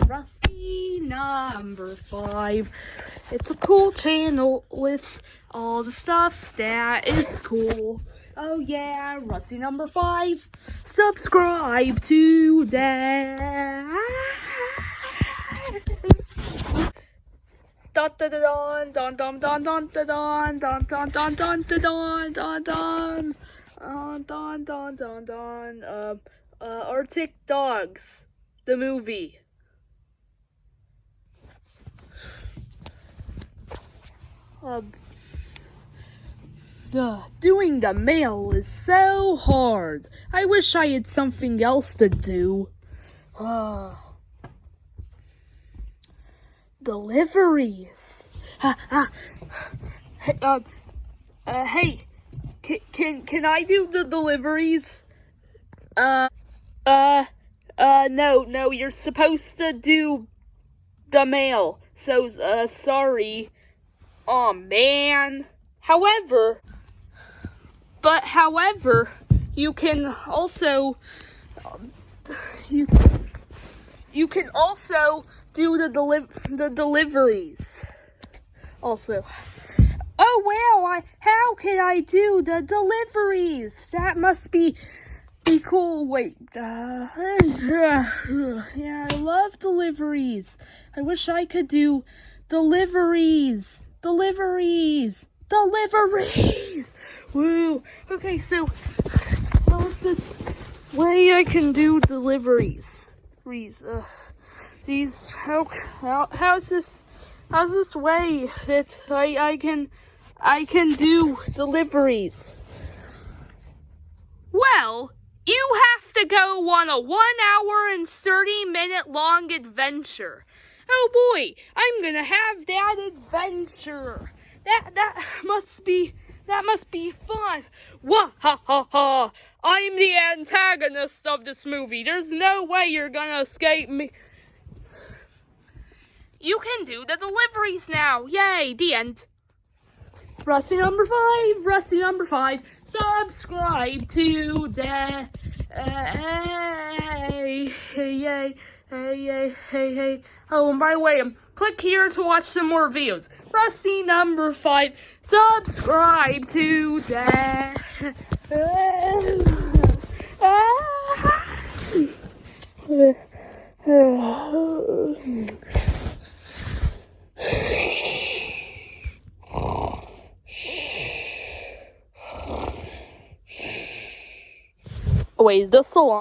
Rusty number 5. It's a cool channel with all the stuff that is cool. Oh yeah, Rusty number 5. Subscribe to that. Dun dun dun dun dun dun dun dun dun dun dun dun dun dun dun dun dun. Arctic Dogs, the movie. Doing the mail is so hard. I wish I had something else to do. Deliveries. Hey, can I do the deliveries? No, you're supposed to do the mail. So, sorry. Aw, man. However, you can also, you can also do the deliveries. Also. Oh, wow, how can I do the deliveries? That must be cool. Wait, yeah, I love deliveries. I wish I could do deliveries. Woo. Okay, so how's this way I can do deliveries? How's this way that I can do deliveries? Well, you have to go on a 1 hour and 30-minute long adventure. Oh boy, I'm gonna have that adventure. That must be fun. Wah ha ha ha! I'm the antagonist of this movie. There's no way you're gonna escape me. You can do the deliveries now. Yay, the end. Rusty number 5. Subscribe to the hey. Oh, and by the way, click here to watch some more videos. Rusty number 5. Subscribe to the Wait, is this the line?